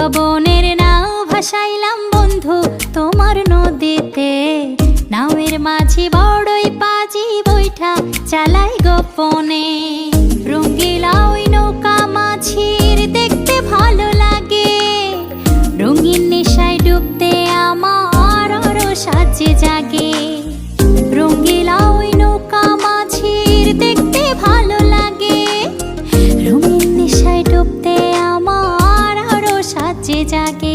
পবনের নাও ভাসাইলাম বন্ধু তোমার নদীতে। নাওয়ের মাঝি বড়ই পাজি বৈঠা চালাই গোপনে। রঙ্গিলা ওই নৌকা মাঝির দেখতে ভালো লাগে। রঙিন নেশায় ডুবতে আমার আরো সাজে জাগে। রঙ্গিলা ওই নৌকা মাঝির দেখতে ভালো লাগে। রঙিন নেশায় ডুবতে আমার আরো সাজে জাগে।